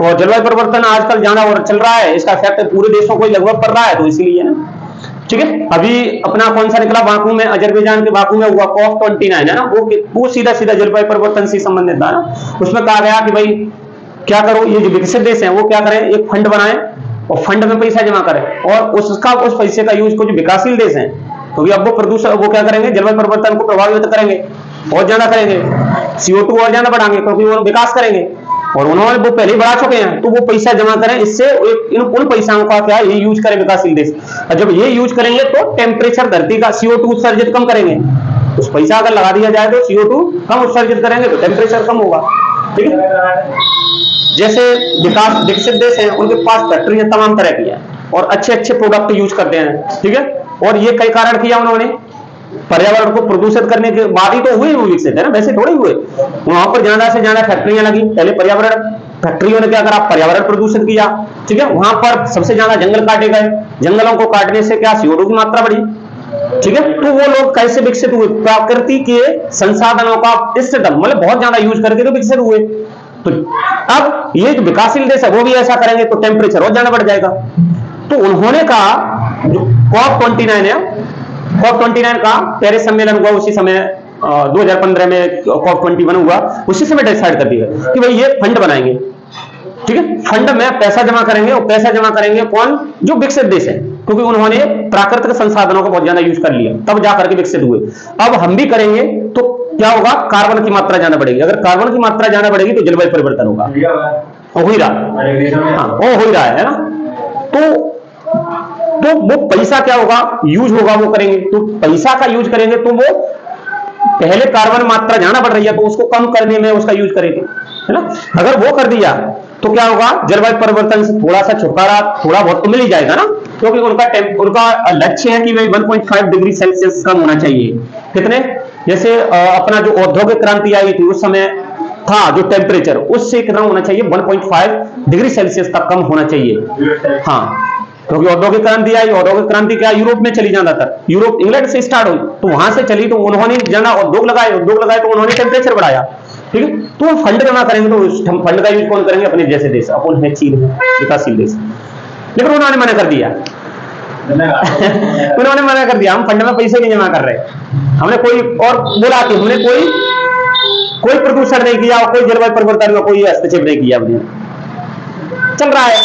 और जलवायु परिवर्तन आजकल ज्यादा और चल रहा है, इसका इफेक्ट पूरे देशों को लगभग पड़ रहा है, तो इसीलिए ना। ठीक है, अभी अपना कौन सा निकला बाकू में, अजरबैजान के बाकू में हुआ COP29 है ना, वो सीधा सीधा जलवायु परिवर्तन से संबंधित था ना। उसमें कहा गया कि भाई क्या करो, ये जो विकसित देश हैं वो क्या करें, एक फंड बनाएं और फंड में पैसा जमा करें, और उस पैसे का यूज को जो विकासशील देश हैं, क्योंकि अब वो प्रदूषण वो क्या करेंगे, जलवायु परिवर्तन को प्रभावित करेंगे, और ज्यादा करेंगे, CO2 और ज्यादा बढ़ाएंगे, क्योंकि वो विकास करेंगे और उन्होंने वो पहले ही बढ़ा चुके हैं, तो वो पैसा जमा करें, इससे उन पैसों का क्या ये यूज करें विकासशील देश। और जब ये यूज करेंगे तो टेम्परेचर धरती का CO2 उत्सर्जित कम करेंगे। उस पैसा अगर लगा दिया जाए तो CO2 कम उत्सर्जित करेंगे तो टेम्परेचर कम होगा। ठीक है, जैसे विकसित देश हैं उनके पास फैक्ट्री तमाम तरह की है और अच्छे अच्छे प्रोडक्ट यूज करते हैं। ठीक है, और ये कई कारण किया उन्होंने, पर्यावरण को प्रदूषित करने के बाद ही तो हुए वो विकसित है ना, वैसे थोड़े हुए। वहां पर ज्यादा से ज्यादा फैक्ट्रियां लगी, पहले पर्यावरण फैक्ट्रियों ने क्या करा, पर्यावरण प्रदूषित किया। ठीक है, वहां पर सबसे ज्यादा जंगल काटे गए, जंगलों को काटने से क्या CO2 की मात्रा बढ़ी। ठीक है, तो वो लोग कैसे विकसित हुए, प्रकृति के संसाधनों का इष्टतम मतलब बहुत ज्यादा यूज करके तो विकसित हुए। तो अब ये जो विकासशील देश है वो भी ऐसा करेंगे तो टेम्परेचर और ज्यादा बढ़ जाएगा। तो उन्होंने कहा, जो COP29 है, COP29 का पेरिस सम्मेलन हुआ उसी समय 2015 में COP21 हुआ, उसी समय डिसाइड कर दिया कि भाई ये फंड बनाएंगे। ठीक है, फंड में पैसा जमा करेंगे, और पैसा जमा करेंगे कौन, जो विकसित देश है, क्योंकि उन्होंने प्राकृतिक संसाधनों को बहुत ज्यादा यूज कर लिया तब जाकर के विकसित हुए। अब हम भी करेंगे तो क्या होगा, कार्बन की मात्रा ज्यादा बढ़ेगी। अगर कार्बन की मात्रा ज्यादा बढ़ेगी तो जलवायु परिवर्तन होगा, हो ही रहा, हाँ वो हो ही रहा है ना। तो वो पैसा क्या होगा, यूज होगा, वो करेंगे तो पैसा का यूज करेंगे तो वो पहले कार्बन मात्रा ज्यादा बढ़ रही है तो उसको कम करने में उसका यूज करेंगे, है ना। अगर वो कर दिया तो क्या होगा, जलवायु परिवर्तन से थोड़ा सा छुटकारा थोड़ा बहुत तो मिल ही जाएगा ना, क्योंकि उनका लक्ष्य है कि भाई 1.5 डिग्री सेल्सियस कम होना चाहिए। कितने, जैसे अपना जो औद्योगिक क्रांति आई थी उस समय था जो टेम्परेचर, उससे कितना होना चाहिए, 1.5 डिग्री सेल्सियस तक कम होना चाहिए। हाँ, क्योंकि औद्योगिक क्रांति आई, औद्योगिक क्रांति क्या यूरोप में चली ज्यादातर, यूरोप इंग्लैंड से स्टार्ट हुई, तो वहां से चली, तो उन्होंने ज्यादा उद्योग लगाए तो उन्होंने टेम्परेचर बढ़ाया। ठीक है, तो फंड जमा करेंगे तो फंड का यूज कौन करेंगे, अपने जैसे देश, अपन है चीन है विकासशील देश। लेकिन उन्होंने मना कर दिया उन्होंने मना कर दिया, हम फंड में पैसे नहीं जमा कर रहे, हमने कोई और बोला कि हमने कोई प्रदूषण नहीं किया और कोई जलवायु परिवर्तन में कोई हस्तक्षेप नहीं किया, हमने चल रहा है।